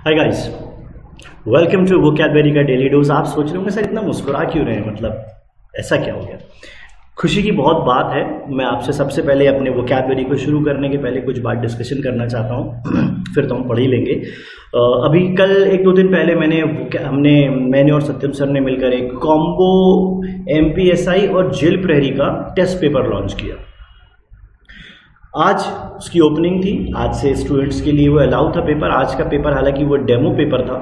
Hi guys, welcome to vocabulary का daily dose. आप सोच रहे होंगे सर इतना मुस्कुरा क्यों रहे हैं, मतलब ऐसा क्या हो गया। खुशी की बहुत बात है। मैं आपसे सबसे पहले अपने वोकैबुलरी को शुरू करने के पहले कुछ बात डिस्कशन करना चाहता हूँ फिर तो हम पढ़ ही लेंगे। अभी कल एक दो दिन पहले मैंने और सत्यम सर ने मिलकर एक कॉम्बो MPSI और जेल प्रहरी का टेस्ट पेपर लॉन्च किया। आज उसकी ओपनिंग थी। आज से स्टूडेंट्स के लिए वो अलाउ था पेपर। आज का पेपर हालांकि वो डेमो पेपर था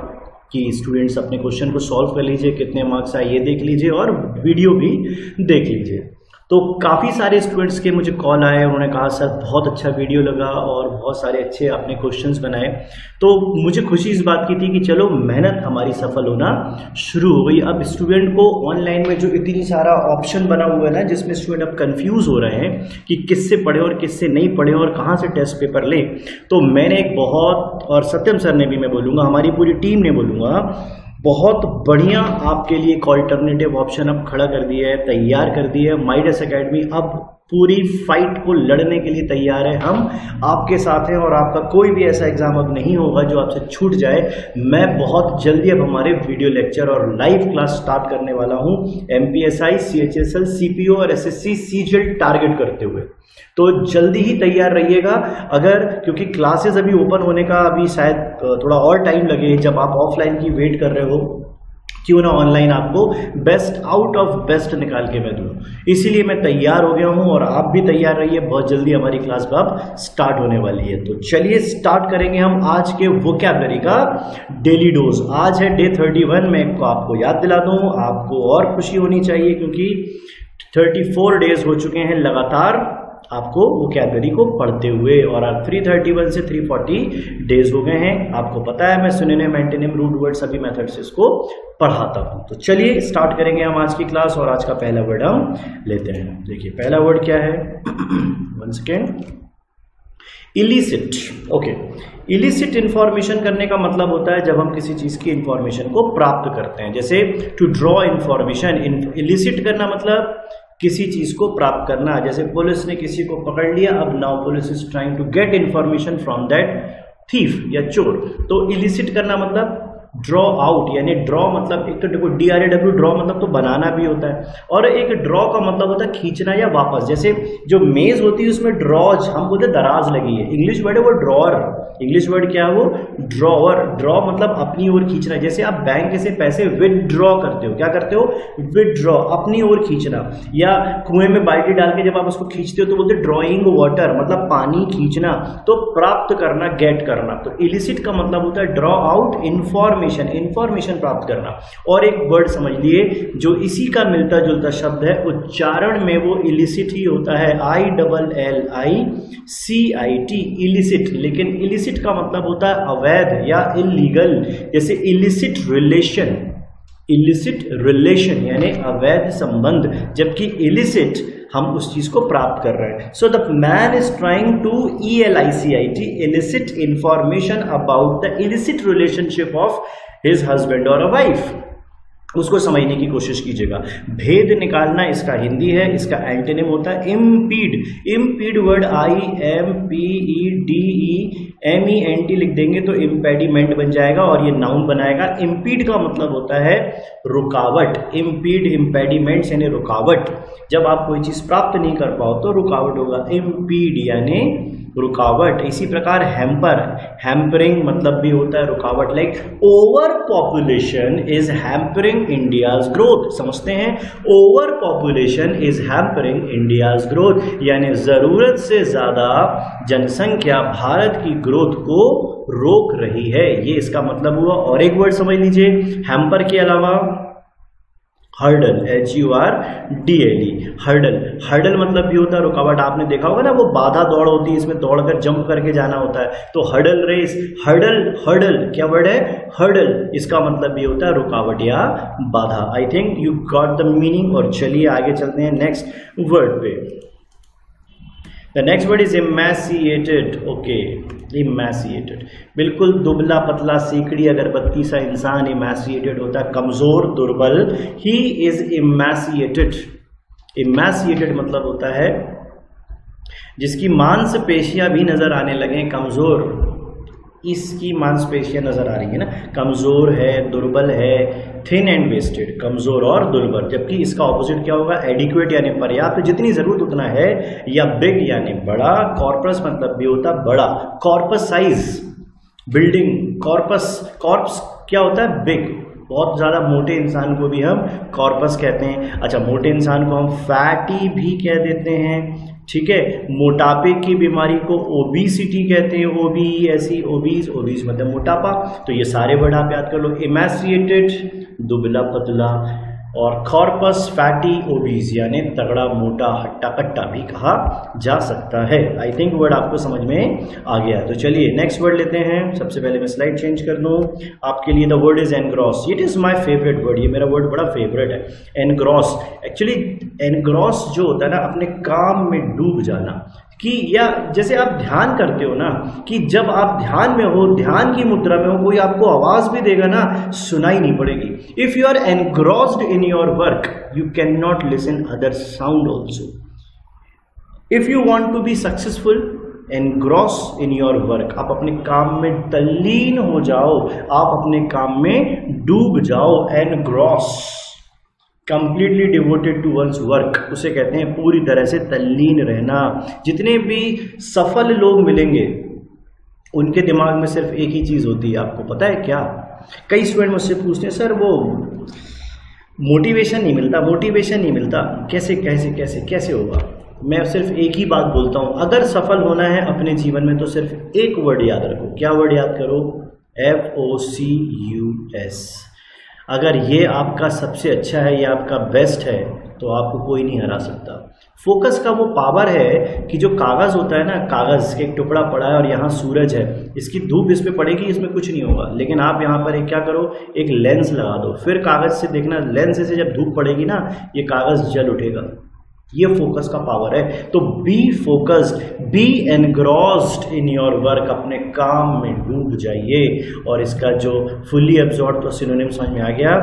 कि स्टूडेंट्स अपने क्वेश्चन को सॉल्व कर लीजिए, कितने मार्क्स आए ये देख लीजिए और वीडियो भी देख लीजिए। तो काफ़ी सारे स्टूडेंट्स के मुझे कॉल आए, उन्होंने कहा सर बहुत अच्छा वीडियो लगा और बहुत सारे अच्छे आपने क्वेश्चंस बनाए। तो मुझे खुशी इस बात की थी कि चलो मेहनत हमारी सफल होना शुरू हो गई। अब स्टूडेंट को ऑनलाइन में जो इतनी सारा ऑप्शन बना हुआ है ना, जिसमें स्टूडेंट अब कंफ्यूज हो रहे हैं कि किससे पढ़े और किससे नहीं पढ़े और कहाँ से टेस्ट पेपर लें। तो मैंने एक बहुत, और सत्यम सर ने भी, मैं बोलूँगा हमारी पूरी टीम ने बोलूँगा, बहुत बढ़िया आपके लिए एक ऑल्टरनेटिव ऑप्शन अब खड़ा कर दिया है, तैयार कर दिया है। माइडस एकेडमी अब पूरी फाइट को लड़ने के लिए तैयार है। हम आपके साथ हैं और आपका कोई भी ऐसा एग्जाम अब नहीं होगा जो आपसे छूट जाए। मैं बहुत जल्दी अब हमारे वीडियो लेक्चर और लाइव क्लास स्टार्ट करने वाला हूं MPSI, CHSL, CPO और SSC CGL टारगेट करते हुए। तो जल्दी ही तैयार रहिएगा। अगर क्योंकि क्लासेस अभी ओपन होने का अभी शायद थोड़ा और टाइम लगे, जब आप ऑफलाइन की वेट कर रहे हो, क्यों ना ऑनलाइन आपको बेस्ट आउट ऑफ बेस्ट निकाल के मैं दूं। इसीलिए मैं तैयार हो गया हूं और आप भी तैयार रहिए। बहुत जल्दी हमारी क्लास अब स्टार्ट होने वाली है। तो चलिए स्टार्ट करेंगे हम आज के वोकैबुलरी का डेली डोज। आज है डे 31। मैं आपको याद दिला दूं, आपको और खुशी होनी चाहिए क्योंकि 34 डेज हो चुके हैं लगातार आपको वोकैबुलरी को पढ़ते हुए, और 331 से 340 डेज हो गए हैं। आपको पता है मैं सिनोनिम, एंटोनिम, रूट वर्ड सभी मेथड से इसको पढ़ाता हूं। तो चलिए स्टार्ट करेंगे हम आज की क्लास और आज का पहला वर्ड हम लेते हैं। देखिए पहला वर्ड क्या है, one second, illicit. Okay, illicit information करने का मतलब होता है जब हम किसी चीज की इंफॉर्मेशन को प्राप्त करते हैं। जैसे टू ड्रॉ इंफॉर्मेशन, इलिसिट करना मतलब किसी चीज को प्राप्त करना। जैसे पुलिस ने किसी को पकड़ लिया, अब now police is trying to get information from that thief या चोर। तो इलिसिट करना मतलब ड्रॉ आउट, यानी ड्रॉ मतलब एक तो देखो DRAW, ड्रॉ मतलब तो बनाना भी होता है, और एक ड्रॉ का मतलब होता है खींचना या वापस। जैसे जो मेज होती है उसमें ड्रॉज, हम बोलते दराज लगी है, इंग्लिश वर्ड है वो ड्रॉअर। इंग्लिश वर्ड क्या है वो, ड्रॉअर। ड्रॉ मतलब अपनी ओर खींचना। जैसे आप बैंक से पैसे विदड्रॉ करते हो, क्या करते हो, विदड्रॉ, अपनी ओर खींचना। या कुएं में बाल्टी डाल के जब आप उसको खींचते हो तो बोलते ड्रॉइंग वाटर, मतलब पानी खींचना। तो प्राप्त करना, गेट करना। तो इलिसिट का मतलब होता है ड्रॉ आउट इंफॉर्मेशन प्राप्त करना। और एक वर्ड समझ लिए जो इसी का मिलता जुलता शब्द है, उच्चारण में वो इलिसिट ही होता है, ILLICIT, इलिसिट। लेकिन इलिसिट का मतलब होता है अवैध या इलीगल। जैसे इलिसिट रिलेशन यानी अवैध संबंध, जबकि इलिसिट हम उस चीज को प्राप्त कर रहे हैं। So the man is trying to ELICIT illicit information about the illicit relationship of his husband और अ वाइफ। उसको समझने की कोशिश कीजिएगा। भेद निकालना इसका हिंदी है, इसका एंटोनिम होता है इम्पीड। इम्पीड वर्ड IMPEDEMENT लिख देंगे तो इम्पेडिमेंट बन जाएगा और ये नाउन बनाएगा। इम्पीड का मतलब होता है रुकावट। इम्पीड, इम्पेडिमेंट्स यानी रुकावट। जब आप कोई चीज प्राप्त नहीं कर पाओ तो रुकावट होगा, इम्पीड यानी रुकावट। इसी प्रकार हैम्पर, हैम्परिंग मतलब भी होता है रुकावट। Like over population is hampering India's growth. समझते हैं, over population is hampering India's growth, यानी जरूरत से ज्यादा जनसंख्या भारत की ग्रोथ को रोक रही है, ये इसका मतलब हुआ। और एक वर्ड समझ लीजिए हैम्पर के अलावा, हर्डल, HURDLE, हर्डल मतलब भी होता है रुकावट। आपने देखा होगा ना वो बाधा दौड़ होती है, इसमें दौड़कर जंप करके जाना होता है। तो हर्डल रेस, हर्डल क्या वर्ड है, हर्डल, इसका मतलब भी होता है रुकावट या बाधा। I think you got the meaning. और चलिए आगे चलते हैं नेक्स्ट वर्ड पे। The next word is emaciated. Okay, emaciated, बिल्कुल दुबला पतला सीकड़ी अगरबत्ती सा इंसान इमैसिएटेड होता है, कमजोर, दुर्बल। He is इमैसिएटेड। इमैसिएटेड मतलब होता है जिसकी मांसपेशियां भी नजर आने लगे, कमजोर। इसकी मांसपेशियां नजर आ रही है ना, कमजोर है, दुर्बल है, थिन एंड वेस्टेड, कमजोर और दुर्बल। जबकि इसका ऑपोजिट क्या होगा, एडिक्वेट यानी पर्याप्त, जितनी जरूरत उतना है, या बिग यानी बड़ा। कॉर्पस मतलब भी होता है बड़ा, कॉर्पस साइज, बिल्डिंग, कॉर्प्स क्या होता है, बिग। बहुत ज़्यादा मोटे इंसान को भी हम कॉर्पस कहते हैं। अच्छा, मोटे इंसान को हम फैटी भी कह देते हैं, ठीक है। मोटापे की बीमारी को ओबीसिटी कहते हैं, ओबीस मतलब मोटापा। तो ये सारे वर्ड आप याद कर लो, इमैसिएटेड दुबला पतला, और कॉर्पस फैटी ओबीज यानी तगड़ा मोटा हट्टा कट्टा भी कहा जा सकता है। आई थिंक वर्ड आपको समझ में आ गया। तो चलिए नेक्स्ट वर्ड लेते हैं। सबसे पहले मैं स्लाइड चेंज कर दूं आपके लिए। The word is engross. It is my favourite word, ये मेरा वर्ड बड़ा फेवरेट है, एनग्रॉस। एक्चुअली एनग्रॉस जो होता है ना, अपने काम में डूब जाना, कि या जैसे आप ध्यान करते हो ना, कि जब आप ध्यान में हो, ध्यान की मुद्रा में हो, कोई आपको आवाज भी देगा ना, सुनाई नहीं पड़ेगी। If you are engrossed in your work, you can not listen other sound also. If you want to be successful, engross in your work. आप अपने काम में तल्लीन हो जाओ, आप अपने काम में डूब जाओ। Engross, completely devoted to one's work, उसे कहते हैं पूरी तरह से तल्लीन रहना। जितने भी सफल लोग मिलेंगे, उनके दिमाग में सिर्फ एक ही चीज होती है, आपको पता है क्या? कई स्टूडेंट मुझसे पूछते हैं, सर वो मोटिवेशन नहीं मिलता, कैसे होगा? मैं सिर्फ एक ही बात बोलता हूं, अगर सफल होना है अपने जीवन में तो सिर्फ एक वर्ड याद रखो। क्या वर्ड याद करो? FOCUS। अगर ये आपका सबसे अच्छा है, ये आपका बेस्ट है, तो आपको कोई नहीं हरा सकता। फोकस का वो पावर है कि जो कागज होता है ना, कागज के एक टुकड़ा पड़ा है और यहाँ सूरज है, इसकी धूप इस पे पड़ेगी, इसमें कुछ नहीं होगा। लेकिन आप यहाँ पर एक क्या करो, एक लेंस लगा दो, फिर कागज से देखना, लेंस से जब धूप पड़ेगी ना, ये कागज जल उठेगा। ये फोकस का पावर है। तो be focused, be engrossed in your work, अपने काम में डूब जाइए। और इसका जो फुल्ली एब्जॉर्ब, तो सिनोनिम समझ में आ गया।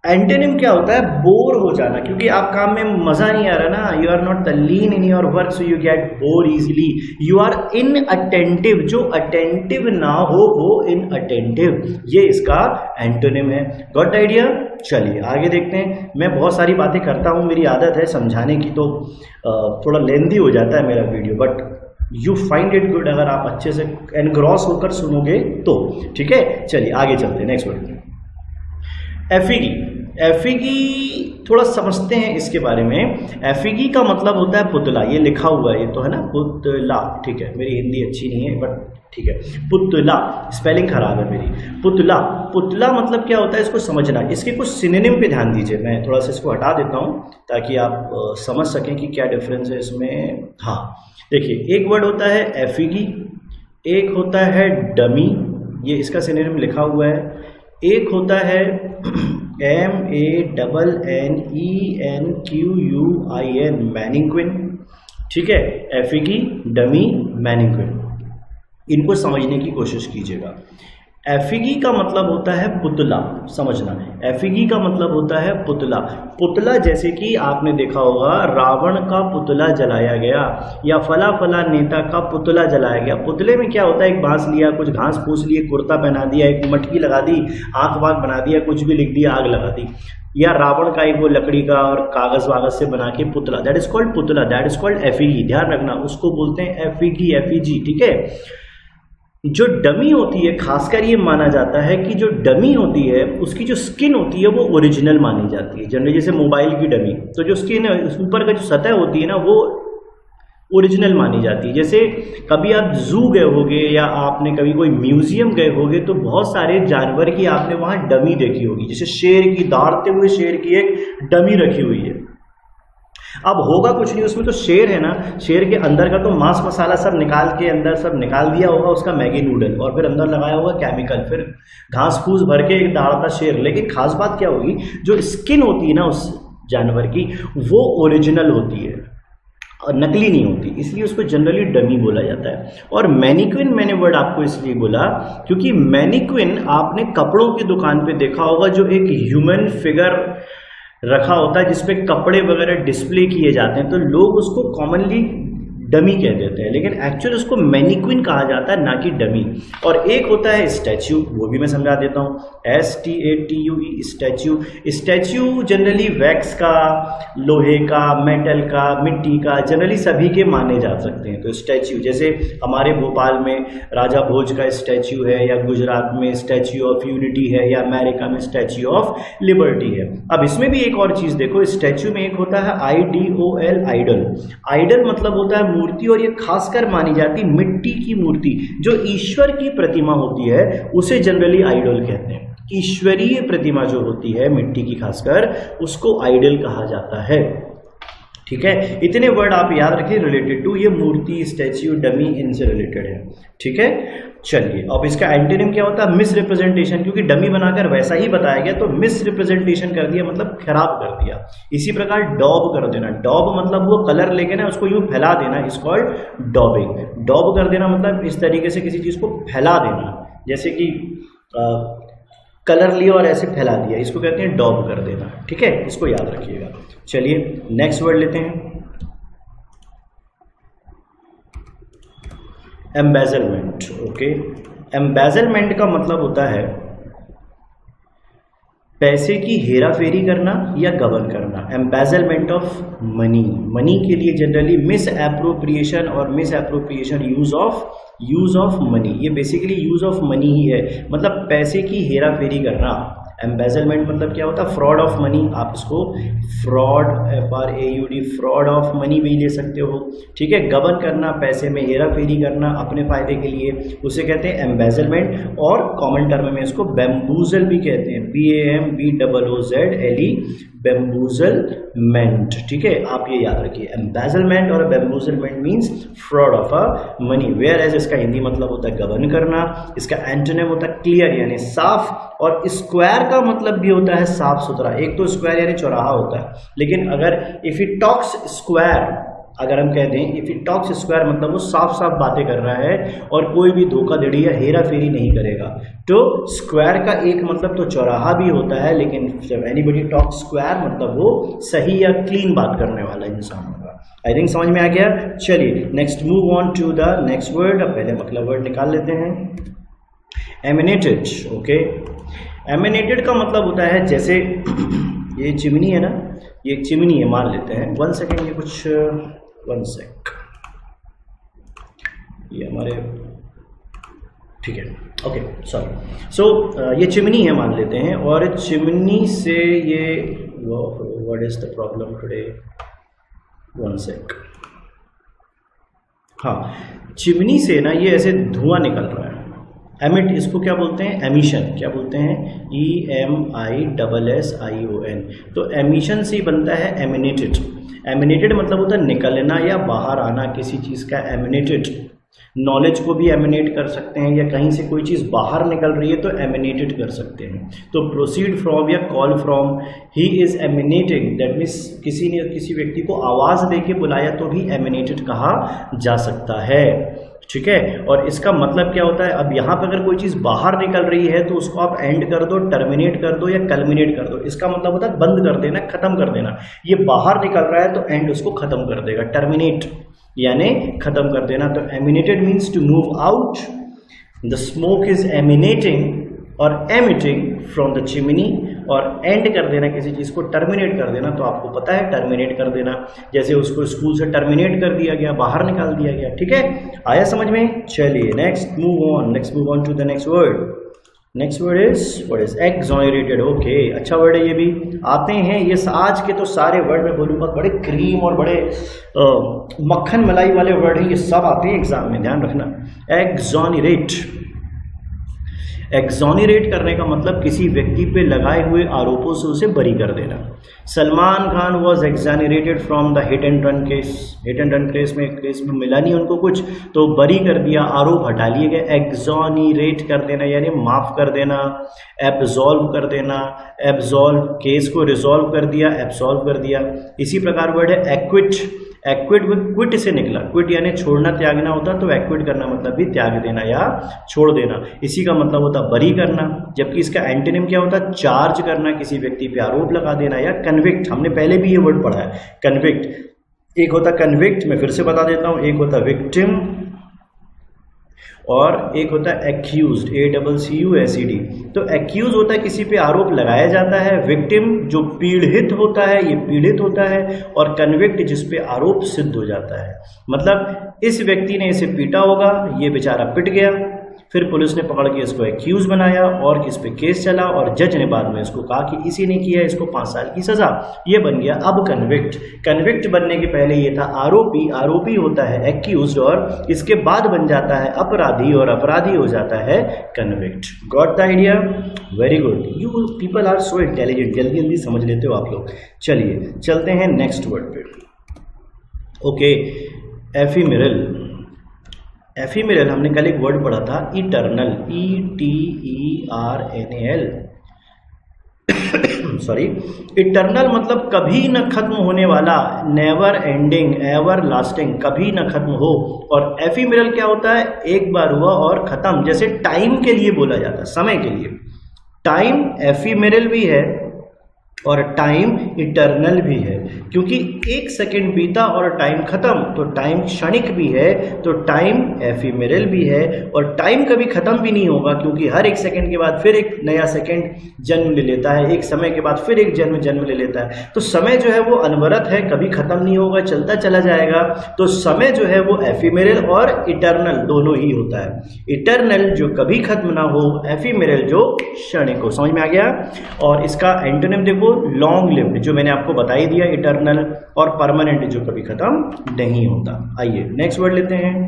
एंटोनिम क्या होता है? बोर हो जाना, क्योंकि आप काम में मजा नहीं आ रहा ना, यू आर नॉट तल्लीन in your work, so you get bore easily. You are inattentive, जो अटेंटिव ना हो वो इनअटेंटिव, ये इसका एंटोनिम है। Got idea? चलिए आगे देखते हैं। मैं बहुत सारी बातें करता हूँ, मेरी आदत है समझाने की, तो थोड़ा लेंदी हो जाता है मेरा video, but you find it good अगर आप अच्छे से एनग्रॉस होकर सुनोगे तो। ठीक है, चलिए आगे चलते हैं नेक्स्ट वर्ड। एफिगी थोड़ा समझते हैं इसके बारे में। एफिगी का मतलब होता है पुतला, ये लिखा हुआ है, ये तो है ना, पुतला। ठीक है, मेरी हिंदी अच्छी नहीं है बट ठीक है, पुतला, स्पेलिंग खराब है मेरी। पुतला मतलब क्या होता है, इसको समझना। इसके कुछ सिनोनिम पे ध्यान दीजिए, मैं थोड़ा सा इसको हटा देता हूँ ताकि आप समझ सकें कि क्या डिफरेंस है इसमें। हाँ देखिए, एक वर्ड होता है एफिगी, एक होता है डमी, ये इसका सिनोनिम लिखा हुआ है। एक होता है MANNENQUIN, मैनिक्विन। ठीक है, एफिगी, डमी, मैनिक्विन, इनको समझने की कोशिश कीजिएगा। एफिगी का मतलब होता है पुतला, समझना। एफिगी का मतलब होता है पुतला। पुतला जैसे कि आपने देखा होगा, रावण का पुतला जलाया गया, या फला फला नेता का पुतला जलाया गया। पुतले में क्या होता है, एक बांस लिया, कुछ घास फूस लिए, कुर्ता पहना दिया, एक मटकी लगा दी, आंख वाँख बना दिया, कुछ भी लिख दिया, आग लगा दी। या रावण का एक वो लकड़ी का और कागज वागज से बना के पुतला, दैट इज कॉल्ड पुतला, दैट इज कॉल्ड एफिगी। ध्यान रखना, उसको बोलते हैं एफिगी, एफिजी। ठीक है, जो डमी होती है, खासकर ये माना जाता है कि जो डमी होती है उसकी जो स्किन होती है वो ओरिजिनल मानी जाती है। जनरली जैसे मोबाइल की डमी, तो जो स्किन है, ऊपर का जो सतह होती है ना, वो ओरिजिनल मानी जाती है। जैसे कभी आप जू गए होगे या आपने कभी कोई म्यूजियम गए होगे, तो बहुत सारे जानवर की आपने वहां डमी देखी होगी। जैसे शेर की, दौड़ते हुए शेर की एक डमी रखी हुई है। अब होगा कुछ नहीं उसमें, तो शेर है ना, शेर के अंदर का तो मांस मसाला सब निकाल के अंदर सब निकाल दिया होगा उसका मैगी नूडल, और फिर अंदर लगाया होगा केमिकल, फिर घास फूस भर के एक दौड़ता शेर। लेकिन खास बात क्या होगी, जो स्किन होती है ना उस जानवर की, वो ओरिजिनल होती है और नकली नहीं होती, इसलिए उसको जनरली डमी बोला जाता है। और मैनिक्विन मैंने वर्ड आपको इसलिए बोला क्योंकि मैनिक्विन आपने कपड़ों की दुकान पे देखा होगा, जो एक ह्यूमन फिगर रखा होता है जिसपे कपड़े वगैरह डिस्प्ले किए जाते हैं, तो लोग उसको कॉमनली डमी कह देते हैं, लेकिन एक्चुअल उसको मैनिक्विन कहा जाता है, ना कि डमी। और एक होता है स्टैच्यू, वो भी मैं समझा देता हूँ, STATUE, statue. Statue generally wax का, लोहे का, मेटल का, मिट्टी का, जनरली सभी के माने जा सकते हैं। तो स्टैच्यू जैसे हमारे भोपाल में राजा भोज का स्टैच्यू है, या गुजरात में स्टैच्यू ऑफ यूनिटी है, या अमेरिका में स्टैच्यू ऑफ लिबर्टी है। अब इसमें भी एक और चीज देखो, स्टैच्यू में एक होता है IDOL, आइडल। आइडल मतलब होता है मूर्ति, और ये खासकर मानी जाती मिट्टी की मूर्ति, जो ईश्वर की प्रतिमा होती है उसे जनरली आइडल कहते हैं। ईश्वरीय प्रतिमा जो होती है मिट्टी की खासकर, उसको आइडल कहा जाता है। ठीक है, इतने वर्ड आप याद रखिए रिलेटेड टू, ये मूर्ति, स्टैच्यू, डमी, इनसे रिलेटेड है। ठीक है, चलिए अब इसका एंटोनिम क्या होता है? मिस रिप्रेजेंटेशन, क्योंकि डमी बनाकर वैसा ही बताया गया तो मिस रिप्रेजेंटेशन कर दिया, मतलब खराब कर दिया। इसी प्रकार डॉब कर देना, डॉब मतलब वो कलर लेके ना उसको यूं फैला देना, इस कॉल्ड डॉबिंग। डॉब कर देना मतलब इस तरीके से किसी चीज को फैला देना, जैसे कि कलर लिया और ऐसे फैला दिया, इसको कहते हैं डॉब कर देना। ठीक है, इसको याद रखिएगा। चलिए नेक्स्ट वर्ड लेते हैं, एम्बेजलमेंट। ओके, एम्बेजलमेंट का मतलब होता है पैसे की हेराफेरी करना या गबन करना। एम्बेजलमेंट ऑफ मनी, मनी के लिए जनरली मिस एप्रोप्रिएशन और miss appropriation use of money, ये बेसिकली यूज ऑफ मनी ही है, मतलब पैसे की हेराफेरी करना। एम्बेजलमेंट मतलब क्या होता है? Fraud of money. आप इसको fraud, FRAUD, fraud of money भी ले सकते हो। ठीक है, गबन करना, पैसे में हेरा फेरी करना अपने फायदे के लिए, उसे कहते हैं एम्बेजलमेंट। और कॉमन टर्म में इसको बैम्बूजल भी कहते हैं, BAMBOOZLE, बैम्बूजलमेंट। ठीक है, आप ये याद रखिए, एम्बेजलमेंट और bamboozlement means fraud of a money. Whereas इसका हिंदी मतलब होता है गबन करना, इसका एंटोनिम होता है क्लियर यानी साफ, और स्क्वायर का मतलब भी होता है साफ सुथरा। एक तो स्क्वायर यानी चौराहा होता है, लेकिन अगर इफ इट टॉक्स स्क्वायर, अगर हम कह दें इफ इट टॉक्स स्क्वायर मतलब वो साफ साफ बातें कर रहा है और कोई भी धोखाधड़ी या हेरा फेरी नहीं करेगा। तो स्क्वायर का एक मतलब तो चौराहा भी होता है, लेकिन जब एनीबडी टॉक स्क्वायर मतलब वो सही या क्लीन बात करने वाला इंसान होगा। आई थिंक समझ में आ गया। चलिए next move on to the next word. अब पहले मतलब वर्ड निकाल लेते हैं, एमिनेटेड। ओके, एमिनेटेड का मतलब होता है जैसे ये चिमनी है ना, ये एक चिमनी है मान लेते हैं, 1 सेकेंड, ये कुछ 1 सेक, ये हमारे, ठीक है, ओके सॉरी। सो ये चिमनी है मान लेते हैं, और चिमनी से ये what is the problem today, 1 सेक, हाँ, चिमनी से ना ये ऐसे धुआं निकल रहा है, एमिट, इसको क्या बोलते हैं? एमिशन। क्या बोलते हैं? EMISSION। तो एमिशन से ही बनता है एमिनेटेड। एमिनेटेड मतलब होता है निकलना या बाहर आना किसी चीज़ का, एमिनेटेड। नॉलेज को भी एमिनेट कर सकते हैं, या कहीं से कोई चीज़ बाहर निकल रही है तो एमिनेटेड कर सकते हैं। तो प्रोसीड फ्रॉम या call from, he is emanating, that means किसी ने किसी व्यक्ति को आवाज़ दे के बुलाया तो भी एमिनेटेड कहा जा सकता है। ठीक है, और इसका मतलब क्या होता है? अब यहाँ पर अगर कोई चीज़ बाहर निकल रही है तो उसको आप एंड कर दो, टर्मिनेट कर दो या कल्मिनेट कर दो। इसका मतलब होता है बंद कर देना, खत्म कर देना। ये बाहर निकल रहा है तो एंड उसको खत्म कर देगा, टर्मिनेट यानी खत्म कर देना। तो emanated means to move out, the smoke is emanating और एमिटिंग फ्रॉम द चिमनी, और एंड कर देना किसी चीज़ को, टर्मिनेट कर देना। तो आपको पता है टर्मिनेट कर देना, जैसे उसको स्कूल से टर्मिनेट कर दिया गया, बाहर निकाल दिया गया। ठीक है, आया समझ में? चलिए next move on to the next word. Next word is what is? Exonerated. Okay, अच्छा वर्ड है ये भी। आते हैं ये आज के तो सारे वर्ड में बोलूँगा बड़े क्रीम और बड़े मक्खन मलाई वाले वर्ड हैं, ये सब आते हैं एग्जाम में, ध्यान रखना। एक्सोनरेट, एक्सोनरेट करने का मतलब किसी व्यक्ति पे लगाए हुए आरोपों से उसे बरी कर देना। Salman Khan was exonerated from the hit and run case. Hit and run case में मिला नहीं उनको कुछ, तो बरी कर दिया, आरोप हटा लिए गए। एक्सोनरेट कर देना यानी माफ कर देना, एब्सॉल्व कर देना, एब्सॉल्व केस को रिजॉल्व कर दिया, एब्सॉल्व कर दिया। इसी प्रकार वर्ड है एक्विट। एक्विट क्विट से निकला, क्विट यानी छोड़ना त्यागना होता, तो एक्विट करना मतलब भी त्याग देना या छोड़ देना। इसी का मतलब होता बरी करना, जबकि इसका एंटोनिम क्या होता? चार्ज करना, किसी व्यक्ति पे आरोप लगा देना, या कन्विक्ट। हमने पहले भी ये वर्ड पढ़ा है, कन्विक्ट। एक होता कन्विक्ट, मैं फिर से बता देता हूं, एक होता विक्टिम और एक होता है एक्यूज्ड, ACCUSED। तो एक्यूज होता है किसी पे आरोप लगाया जाता है, विक्टिम जो पीड़ित होता है, ये पीड़ित होता है, और कन्विक्ट जिस पे आरोप सिद्ध हो जाता है। मतलब इस व्यक्ति ने इसे पीटा होगा, ये बेचारा पिट गया, फिर पुलिस ने पकड़ के इसको एक्यूज बनाया और इस पे केस चला और जज ने बाद में इसको कहा कि इसी ने किया, इसको 5 साल की सजा, ये बन गया अब कन्विक्ट। कन्विक्ट बनने के पहले ये था आरोपी, आरोपी होता है एक्यूज्ड और इसके बाद बन जाता है अपराधी और अपराधी हो जाता है convict. Got the idea? Very good, you people are so intelligent, जल्दी जल्दी समझ लेते हो आप लोग। चलिए चलते हैं नेक्स्ट वर्ड पे। Okay, ephemeral. एफीमेरल हमने कल एक वर्ड पढ़ा था इटर्नल, ETERNAL। सॉरी, इटर्नल मतलब कभी न खत्म होने वाला, नेवर एंडिंग, एवर लास्टिंग, कभी न खत्म हो। और एफीमेरल क्या होता है? एक बार हुआ और खत्म, जैसे टाइम के लिए बोला जाता है, समय के लिए। टाइम एफीमेरल भी है और टाइम इटर्नल भी है, क्योंकि 1 सेकेंड बीता और टाइम खत्म, तो टाइम क्षणिक भी है, तो टाइम एफीमेरल भी है। और टाइम कभी खत्म भी नहीं होगा, क्योंकि हर 1 सेकेंड के बाद फिर एक नया सेकेंड जन्म ले लेता है, एक समय के बाद फिर एक जन्म ले लेता है। तो समय जो है वो अनवरत है, कभी खत्म नहीं होगा, चलता चला जाएगा। तो समय जो है वो एफीमेरल और इटर्नल दोनों ही होता है। इटर्नल जो कभी खत्म ना हो, एफीमेरल जो क्षणिक हो। समझ में आ गया? और इसका एंटोनिम देखो, लॉन्ग लिव्ड, जो मैंने आपको बता ही दिया इटर्नल, और परमानेंट जो कभी खत्म नहीं होता। आइए नेक्स्ट वर्ड लेते हैं,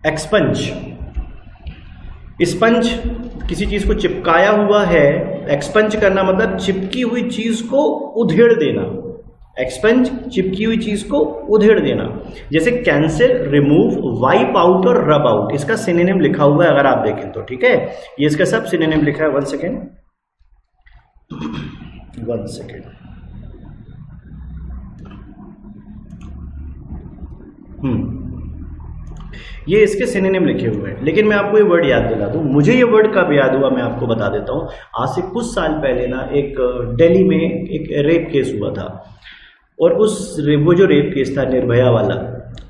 एक्सपंज। स्पंज किसी चीज को चिपकाया हुआ है, एक्सपंज करना मतलब चिपकी हुई चीज को उधेड़ देना। एक्सपंज चिपकी हुई चीज को उधेड़ देना, जैसे कैंसिल, रिमूव, वाइप आउट और रब आउट। इसका सिनोनिम लिखा हुआ है अगर आप देखें तो, ठीक है, ये इसका सब सिनोनिम लिखा है। 1 सेकेंड। ये इसके सिनोनिम लिखे हुए हैं, लेकिन मैं आपको ये वर्ड याद दिला दूं। मुझे ये वर्ड कब याद हुआ मैं आपको बता देता हूं। आज से कुछ साल पहले ना एक दिल्ली में एक रेप केस हुआ था, और वो जो रेप केस था निर्भया वाला,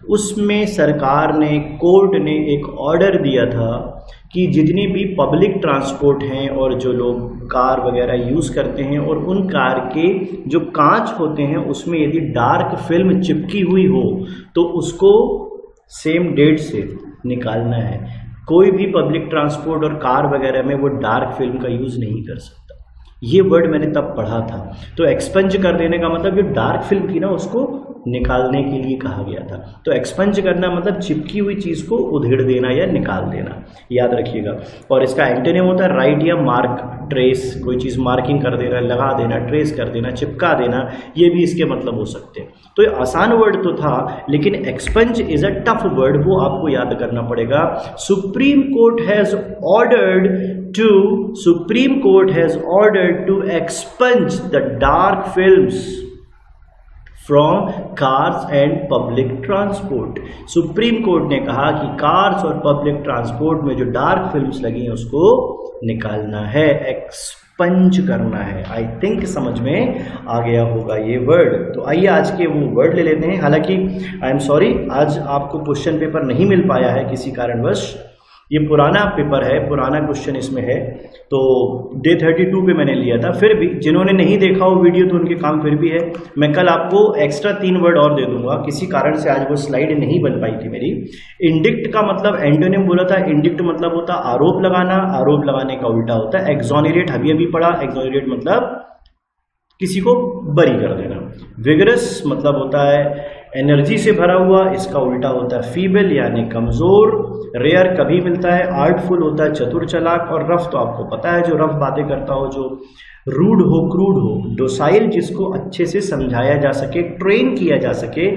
उसमें सरकार ने, कोर्ट ने एक ऑर्डर दिया था कि जितनी भी पब्लिक ट्रांसपोर्ट हैं और जो लोग कार वगैरह यूज़ करते हैं, और उन कार के जो कांच होते हैं उसमें यदि डार्क फिल्म चिपकी हुई हो तो उसको सेम डेट से निकालना है। कोई भी पब्लिक ट्रांसपोर्ट और कार वगैरह में वो डार्क फिल्म का यूज़ नहीं कर सकता। ये वर्ड मैंने तब पढ़ा था। तो एक्सपंज कर देने का मतलब जो डार्क फिल्म थी ना उसको निकालने के लिए कहा गया था। तो एक्सपंज करना मतलब चिपकी हुई चीज़ को उधेड़ देना या निकाल देना, याद रखिएगा। और इसका एंटोनिम होता है राइट या मार्क, ट्रेस, कोई चीज़ मार्किंग कर देना, लगा देना, ट्रेस कर देना, चिपका देना, ये भी इसके मतलब हो सकते हैं। तो ये आसान वर्ड तो था, लेकिन expunge is a tough word, वो आपको याद करना पड़ेगा। Supreme court has ordered to expunge the dark films from cars and public transport. Supreme court ने कहा कि कार्स और पब्लिक ट्रांसपोर्ट में जो डार्क फिल्म्स लगी हैं उसको निकालना है, एक्सपंज करना है। आई थिंक समझ में आ गया होगा ये वर्ड। तो आइए आज के वो वर्ड ले लेते हैं। हालांकि आई एम सॉरी, आज आपको क्वेश्चन पेपर नहीं मिल पाया है किसी कारणवश। ये पुराना पेपर है, पुराना क्वेश्चन इसमें है, तो डे 32 पे मैंने लिया था। फिर भी जिन्होंने नहीं देखा वो वीडियो तो उनके काम फिर भी है। मैं कल आपको एक्स्ट्रा 3 वर्ड और दे दूंगा, किसी कारण से आज वो स्लाइड नहीं बन पाई थी मेरी। इंडिक्ट का मतलब एंटोनिम बोला था, इंडिक्ट मतलब होता आरोप लगाना, आरोप लगाने का उल्टा होता है एक्सोनरेट, अभी अभी पढ़ा। एक्सोनरेट मतलब किसी को बरी कर देना। विगरस मतलब होता है एनर्जी से भरा हुआ, इसका उल्टा होता है फीबल यानी कमजोर। रेयर कभी मिलता है। आर्टफुल होता है चतुर चालाक। और रफ तो आपको पता है, जो रफ बातें करता हो, जो रूड हो, क्रूड हो। डोसाइल जिसको अच्छे से समझाया जा सके, ट्रेन किया जा सके।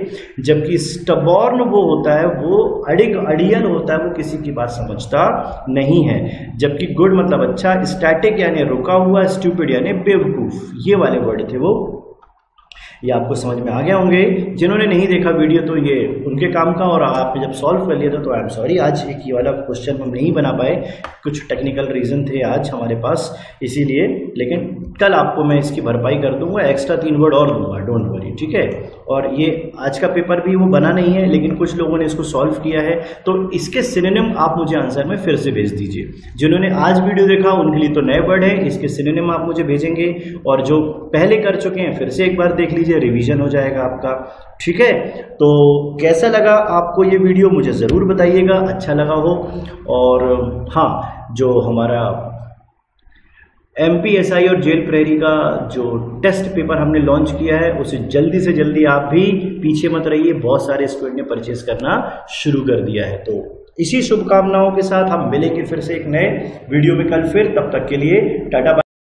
जबकि स्टबॉर्न वो होता है, वो अड़ियल होता है, वो किसी की बात समझता नहीं है। जबकि गुड मतलब अच्छा। स्टैटिक यानी रुका हुआ, स्टूपिड यानी बेवकूफ। ये वाले वर्ड थे वो। ये आपको समझ में आ गया होंगे। जिन्होंने नहीं देखा वीडियो तो ये उनके काम का, और आपने जब सॉल्व कर लिया था तो आई एम सॉरी, आज एक ये वाला क्वेश्चन हम नहीं बना पाए, कुछ टेक्निकल रीज़न थे आज हमारे पास इसीलिए, लेकिन कल आपको मैं इसकी भरपाई कर दूंगा, एक्स्ट्रा 3 वर्ड और दूंगा, डोंट वरी, ठीक है। और ये आज का पेपर भी वो बना नहीं है, लेकिन कुछ लोगों ने इसको सॉल्व किया है, तो इसके सिनोनिम आप मुझे आंसर में फिर से भेज दीजिए। जिन्होंने आज वीडियो देखा उनके लिए तो नए वर्ड है, इसके सिनोनिम आप मुझे भेजेंगे, और जो पहले कर चुके हैं फिर से एक बार देख लीजिए, रिवीजन हो जाएगा आपका, ठीक है। तो कैसा लगा आपको ये वीडियो मुझे ज़रूर बताइएगा, अच्छा लगा हो। और हाँ, जो हमारा MPSI और जेल प्रेरी का जो टेस्ट पेपर हमने लॉन्च किया है, उसे जल्दी से जल्दी आप भी पीछे मत रहिए, बहुत सारे स्टूडेंट ने परचेज करना शुरू कर दिया है। तो इसी शुभकामनाओं के साथ हम मिलेंगे फिर से एक नए वीडियो में कल फिर, तब तक के लिए टाटा।